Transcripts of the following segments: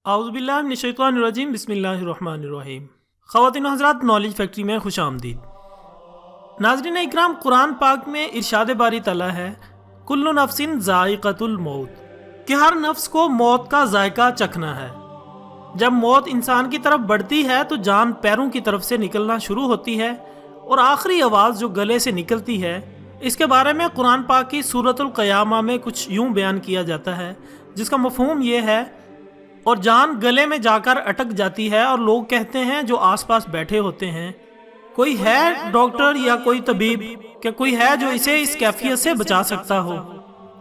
اعوذ باللہ من الشیطان الرجیم، بسم اللہ الرحمن الرحیم۔ خواتین و حضرات، نالج فیکٹری میں خوش آمدید۔ ناظرین اکرام، قرآن پاک میں ارشاد باری تعالیٰ ہے کل نفس ذائقۃ الموت، کہ ہر نفس کو موت کا ذائقہ چکھنا ہے۔ جب موت انسان کی طرف بڑھتی ہے تو جان پیروں کی طرف سے نکلنا شروع ہوتی ہے، اور آخری آواز جو گلے سے نکلتی ہے، اس کے بارے میں قرآن پاک کی سورۃ القیامہ میں کچھ یوں بیان کیا جاتا ہے، جس کا مفہوم یہ ہے، اور جان گلے میں جا کر اٹک جاتی ہے، اور لوگ کہتے ہیں جو آس پاس بیٹھے ہوتے ہیں، کوئی ہے ڈاکٹر یا کوئی طبیب، کہ کوئی ہے جو اسے اس کیفیت سے بچا سکتا ہو؟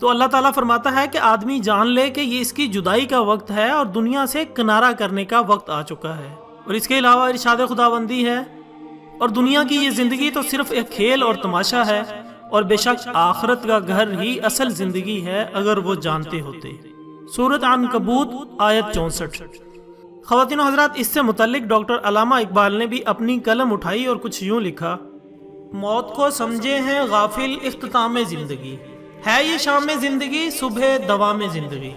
تو اللہ تعالیٰ فرماتا ہے کہ آدمی جان لے کہ یہ اس کی جدائی کا وقت ہے اور دنیا سے کنارہ کرنے کا وقت آ چکا ہے۔ اور اس کے علاوہ ارشاد خداوندی ہے، اور دنیا کی یہ زندگی تو صرف ایک کھیل اور تماشا ہے، اور بے شک آخرت کا گھر ہی اصل زندگی ہے اگر وہ جانتے ہوتے۔ سورۃ عنکبوت آیت 64۔ خواتین و حضرات، اس سے متعلق ڈاکٹر علامہ اقبال نے بھی اپنی قلم اٹھائی اور کچھ یوں لکھا: موت کو سمجھے ہیں غافل اختتام زندگی، ہے یہ شام زندگی صبح دوام زندگی۔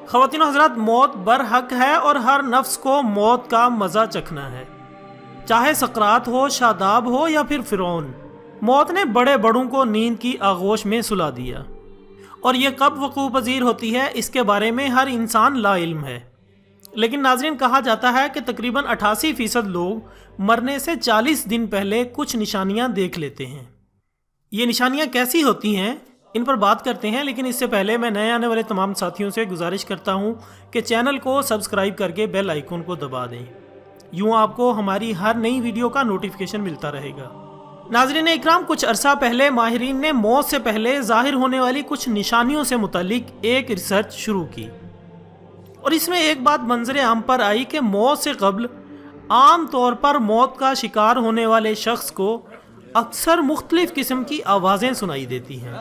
خواتین و حضرات، موت برحق ہے اور ہر نفس کو موت کا مزہ چکھنا ہے، چاہے سقرات ہو، شاداب ہو یا پھر فرعون۔ موت نے بڑے بڑوں کو نیند کی آغوش میں سلا دیا، اور یہ کب وقوع پذیر ہوتی ہے اس کے بارے میں ہر انسان لا علم ہے۔ لیکن ناظرین، کہا جاتا ہے کہ تقریباً 88% لوگ مرنے سے 40 دن پہلے کچھ نشانیاں دیکھ لیتے ہیں۔ یہ نشانیاں کیسی ہوتی ہیں، ان پر بات کرتے ہیں، لیکن اس سے پہلے میں نئے آنے والے تمام ساتھیوں سے گزارش کرتا ہوں کہ چینل کو سبسکرائب کر کے بیل آئیکن کو دبا دیں، یوں آپ کو ہماری ہر نئی ویڈیو کا نوٹیفیکیشن ملتا رہے گا۔ ناظرین اکرام، کچھ عرصہ پہلے ماہرین نے موت سے پہلے ظاہر ہونے والی کچھ نشانیوں سے متعلق ایک ریسرچ شروع کی، اور اس میں ایک بات منظر عام پر آئی کہ موت سے قبل عام طور پر موت کا شکار ہونے والے شخص کو اکثر مختلف قسم کی آوازیں سنائی دیتی ہیں۔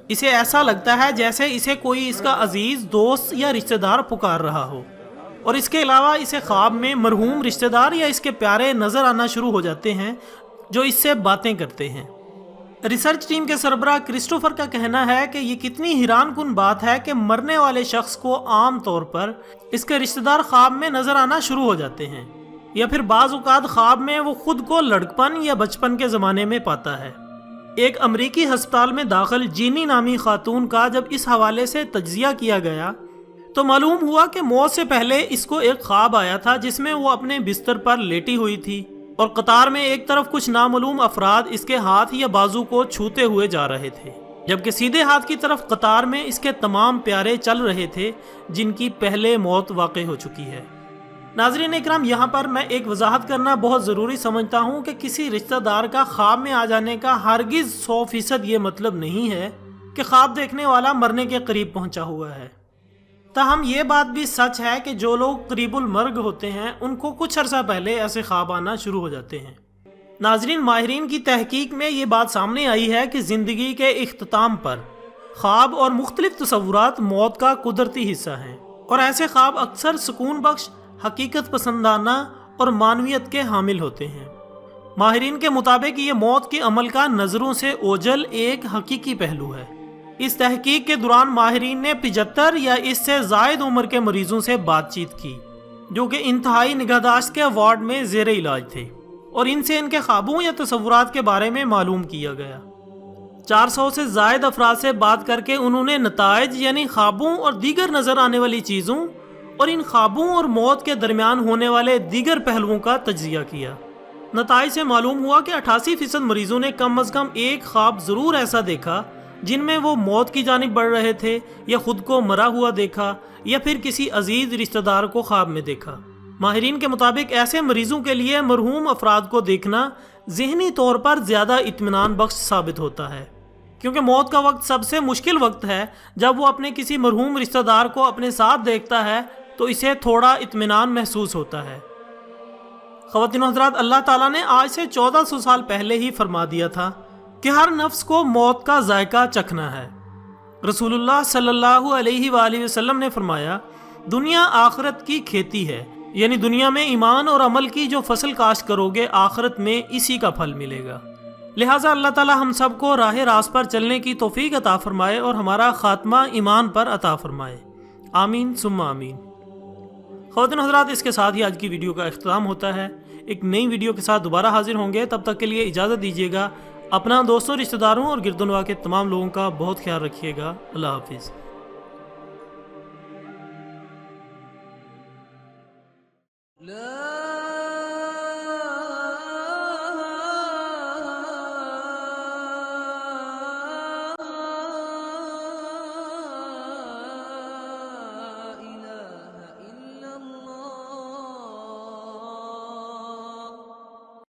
اسے ایسا لگتا ہے جیسے اسے کوئی اس کا عزیز دوست یا رشتہ دار پکار رہا ہو، اور اس کے علاوہ اسے خواب میں مرحوم رشتہ دار یا اس کے پیارے نظر آنا شروع ہو جاتے ہیں جو اس سے باتیں کرتے ہیں۔ ریسرچ ٹیم کے سربراہ کرسٹوفر کا کہنا ہے کہ یہ کتنی حیران کن بات ہے کہ مرنے والے شخص کو عام طور پر اس کے رشتہ دار خواب میں نظر آنا شروع ہو جاتے ہیں، یا پھر بعض اوقات خواب میں وہ خود کو لڑکپن یا بچپن کے زمانے میں پاتا ہے۔ ایک امریکی ہسپتال میں داخل جینی نامی خاتون کا جب اس حوالے سے تجزیہ کیا گیا تو معلوم ہوا کہ موت سے پہلے اس کو ایک خواب آیا تھا جس میں وہ اپنے بستر پر لیٹی ہوئی تھی، اور قطار میں ایک طرف کچھ نامعلوم افراد اس کے ہاتھ یا بازو کو چھوتے ہوئے جا رہے تھے، جبکہ سیدھے ہاتھ کی طرف قطار میں اس کے تمام پیارے چل رہے تھے جن کی پہلے موت واقع ہو چکی ہے۔ ناظرین اکرام، یہاں پر میں ایک وضاحت کرنا بہت ضروری سمجھتا ہوں کہ کسی رشتہ دار کا خواب میں آ جانے کا ہرگز 100% یہ مطلب نہیں ہے کہ خواب دیکھنے والا مرنے کے قریب پہنچا ہوا ہے۔ تاہم یہ بات بھی سچ ہے کہ جو لوگ قریب المرگ ہوتے ہیں ان کو کچھ عرصہ پہلے ایسے خواب آنا شروع ہو جاتے ہیں۔ ناظرین، ماہرین کی تحقیق میں یہ بات سامنے آئی ہے کہ زندگی کے اختتام پر خواب اور مختلف تصورات موت کا قدرتی حصہ ہیں، اور ایسے خواب اکثر سکون بخش، حقیقت پسندانہ اور معنویت کے حامل ہوتے ہیں۔ ماہرین کے مطابق یہ موت کے عمل کا نظروں سے اوجھل ایک حقیقی پہلو ہے۔ اس تحقیق کے دوران ماہرین نے 75 یا اس سے زائد عمر کے مریضوں سے بات چیت کی جو کہ انتہائی نگہداشت کے وارڈ میں زیر علاج تھے، اور ان سے ان کے خوابوں یا تصورات کے بارے میں معلوم کیا گیا۔ 400 سے زائد افراد سے بات کر کے انہوں نے نتائج یعنی خوابوں اور دیگر نظر آنے والی چیزوں اور ان خوابوں اور موت کے درمیان ہونے والے دیگر پہلوؤں کا تجزیہ کیا۔ نتائج سے معلوم ہوا کہ 88% مریضوں نے کم از کم ایک خواب ضرور ایسا دیکھا جن میں وہ موت کی جانب بڑھ رہے تھے، یا خود کو مرا ہوا دیکھا، یا پھر کسی عزیز رشتہ دار کو خواب میں دیکھا۔ ماہرین کے مطابق ایسے مریضوں کے لیے مرحوم افراد کو دیکھنا ذہنی طور پر زیادہ اطمینان بخش ثابت ہوتا ہے، کیونکہ موت کا وقت سب سے مشکل وقت ہے۔ جب وہ اپنے کسی مرحوم رشتہ دار کو اپنے ساتھ دیکھتا ہے تو اسے تھوڑا اطمینان محسوس ہوتا ہے۔ خواتین و حضرات، اللہ تعالیٰ نے آج سے 1400 سال پہلے ہی فرما دیا تھا کہ ہر نفس کو موت کا ذائقہ چکھنا ہے۔ رسول اللہ صلی اللہ علیہ وآلہ وسلم نے فرمایا، دنیا آخرت کی کھیتی ہے، یعنی دنیا میں ایمان اور عمل کی جو فصل کاشت کرو گے آخرت میں اسی کا پھل ملے گا۔ لہٰذا اللہ تعالی ہم سب کو راہ راست پر چلنے کی توفیق عطا فرمائے اور ہمارا خاتمہ ایمان پر عطا فرمائے، آمین ثم آمین۔ خواتین حضرات، اس کے ساتھ ہی آج کی ویڈیو کا اختتام ہوتا ہے۔ ایک نئی ویڈیو کے ساتھ دوبارہ حاضر ہوں گے، تب تک کے لیے اجازت دیجیے گا۔ اپنا دوستوں، رشتہ داروں اور گرد و نواح کے تمام لوگوں کا بہت خیال رکھیے گا۔ اللہ حافظ۔